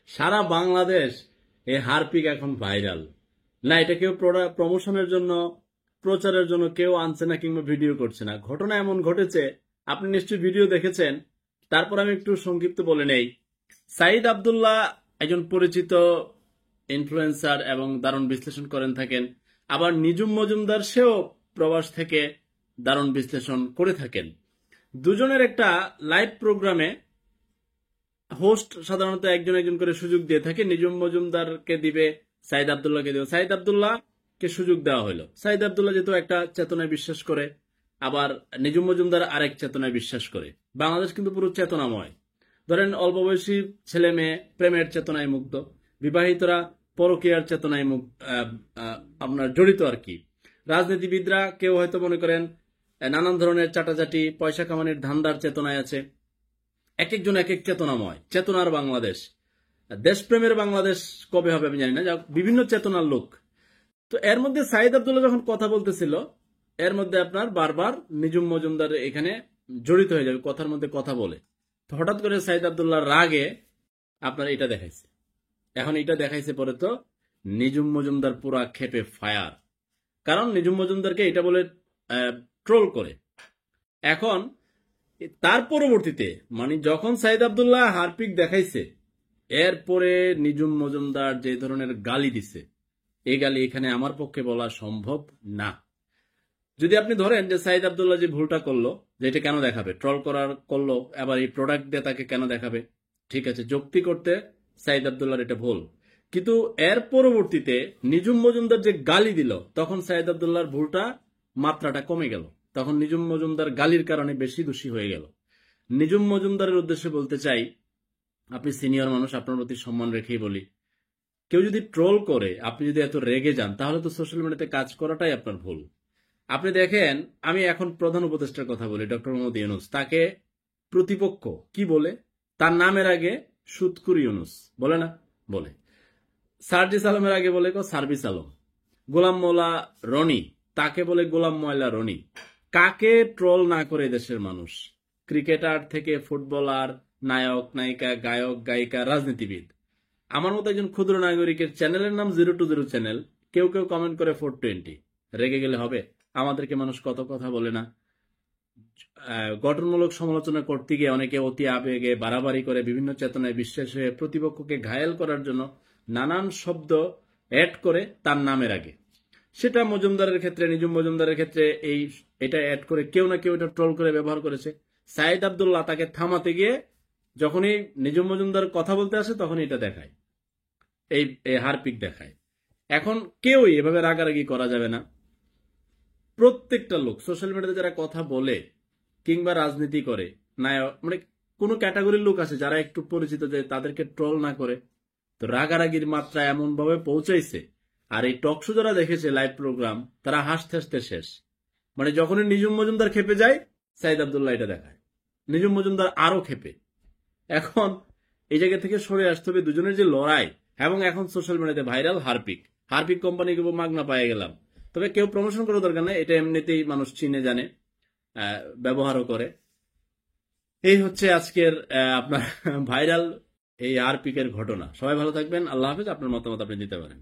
সারা বাংলাদেশ এই হারপিক এখন ভাইরাল। না এটা কেউ প্রমোশনের জন্য, প্রচারের জন্য কেউ আনছে না কিংবা ভিডিও করছে না। ঘটনা এমন ঘটেছে, আপনি নিশ্চয়ই ভিডিও দেখেছেন। তারপর আমি একটু সংক্ষিপ্ত বলে নেই। সাইদ আব্দুল্লাহ একজন পরিচিত ইনফ্লুয়েন্সার এবং দারুণ বিশ্লেষণ করেন থাকেন। আবার নিজুম মজুমদার সেও প্রবাস থেকে দারুণ বিশ্লেষণ করে থাকেন। দুজনের একটা লাইভ প্রোগ্রামে হোস্ট সাধারণত একজন একজন করে সুযোগ দিয়ে থাকে। নিজুম মজুমদারকে দিবে, সাইদ আব্দুল্লাহকে দিবে। সাইদ আব্দুল্লাহকে সুযোগ দেওয়া হলো। সাইদ আব্দুল্লাহ যেহেতু একটা চেতনায় বিশ্বাস করে, আবার নিজুম মজুমদার আরেক চেতনায় বিশ্বাস করে। বাংলাদেশ কিন্তু পুরো চেতনাময়। ধরেন অল্প বয়সী ছেলে মেয়ে প্রেমের চেতনায় মুগ্ধ, বিবাহিতরা পরকীয়ার চেতনায় আপনার জড়িত আর কি। রাজনীতিবিদরা কেউ হয়তো মনে করেন নানান ধরনের চাটাচাটি পয়সা কামানির ধান্দার চেতনায় আছে। এক একজন এক এক চেতনাময়, চেতনার বাংলাদেশ। দেশপ্রেমের বাংলাদেশ কবে হবে আমি জানি না, বিভিন্ন চেতনার লোক। তো এর মধ্যে সাইদ আব্দুল্লাহ যখন কথা বলতেছিল, এর মধ্যে আপনার বারবার নিজুম মজুমদার এখানে জড়িত হয়ে যাবে, কথার মধ্যে কথা বলে। তো হঠাৎ করে সাইদ আব্দুল্লাহর রাগে আপনার এটা দেখাইছে। এখন এটা দেখাইছে পরে তো নিজুম মজুমদার পুরা খেপে ফায়ার। কারণ নিজুম মজুমদারকে এটা বলে ট্রোল করে। এখন তার পরবর্তীতে মানে যখন সাইদ আব্দুল্লাহ হারপিক দেখাইছে, এরপরে নিজুম মজুমদার যে ধরনের গালি দিছে, এই গালি এখানে আমার পক্ষে বলা সম্ভব না। যদি আপনি ধরেন যে সাইদ আব্দুল্লাহ যে ভুলটা করলো, যে এটা কেন দেখাবে, ট্রল করার করলো, আবার এই প্রোডাক্ট দিয়ে তাকে কেন দেখাবে, ঠিক আছে, যুক্তি করতে সাইদ আব্দুল্লাহর এটা ভুল। কিন্তু এর পরবর্তীতে নিজুম মজুমদার যে গালি দিল, তখন সাইদ আব্দুল্লাহর ভুলটা মাত্রাটা কমে গেল। তখন নিজুম মজুমদার গালির কারণে বেশি দোষী হয়ে গেল। নিজুম মজুমদারের উদ্দেশ্যে বলতে চাই, আপনি সিনিয়র মানুষ, আপনার প্রতি সম্মান রেখেই বলি, কেউ যদি ট্রোল করে আপনি যদি এত রেগে যান, তাহলে তো সোশ্যাল মিডিয়াতে কাজ করাটাই আপনার ভুল। আপনি দেখেন, আমি এখন প্রধান উপদেষ্টার কথা বলি, ডক্টর মোহাম্মদ ইউনূস। তাকে প্রতিপক্ষ কি বলে? তার নামের আগে সুৎকুর ইউনূস বলে না? বলে। সার্জিস আলমের আগে বলে সার্ভিস আলম। গোলাম মৌলা রনি, তাকে বলে গোলাম ময়লা রনি। কাকে ট্রোল না করে দেশের মানুষ? ক্রিকেটার থেকে ফুটবলার, নায়ক নায়িকা, গায়ক গায়িকা, রাজনীতিবিদ। আমার মতো একজন ক্ষুদ্র নাগরিকের চ্যানেলের নাম 020 চ্যানেল, কেউ কেউ কমেন্ট করে 420। রেগে গেলে হবে? আমাদেরকে মানুষ কত কথা বলে না। গঠনমূলক সমালোচনা করতে গিয়ে অনেকে অতি আবেগে বাড়াবাড়ি করে, বিভিন্ন চেতনায় বিশ্বাস হয়ে প্রতিপক্ষকে ঘায়েল করার জন্য নানান শব্দ অ্যাড করে তার নামের আগে। সেটা মজুমদারের ক্ষেত্রে, নিজুম মজুমদারের ক্ষেত্রে এটা অ্যাড করে কেউ না কেউ এটা ট্রোল করে ব্যবহার করেছে। সাইদ আব্দুল্লাহ তাকে থামাতে গিয়ে যখনই নিজুম মজুমদার কথা বলতে আসে, তখনই এটা দেখায়, এই হারপিক দেখায়। এখন কেউই এভাবে রাগারাগি করা যাবে না। প্রত্যেকটা লোক সোশ্যাল মিডিয়াতে যারা কথা বলে কিংবা রাজনীতি করে, নায়ক মানে কোনো ক্যাটাগরির লোক আছে যারা একটু পরিচিত, যে তাদেরকে ট্রোল না করে। তো রাগারাগির মাত্রা এমন ভাবে পৌঁছাইছে। আর এই টকশো যারা দেখেছে লাইভ প্রোগ্রাম, তারা হাসতে হাসতে শেষ। মানে যখনই নিজুম মজুমদার খেপে যায়, সাইদ আব্দুল্লাহ এটা দেখায়, নিজুম মজুমদার আরো খেপে। এখন এই জায়গা থেকে সরে আসতে হবে। দুজনের যে লড়াই, এবং এখন সোশ্যাল মিডিয়াতে ভাইরাল হারপিক। হারপিক কোম্পানি মাগনা পায়ে গেলাম। তবে কেউ প্রমোশন করার দরকার নেই, এটা এমনিতেই মানুষ চিনে জানে, ব্যবহারও করে। এই হচ্ছে আজকের আপনার ভাইরাল এই হারপিকের ঘটনা। সবাই ভালো থাকবেন, আল্লাহ হাফেজ। আপনার মতামত আপনি দিতে পারেন।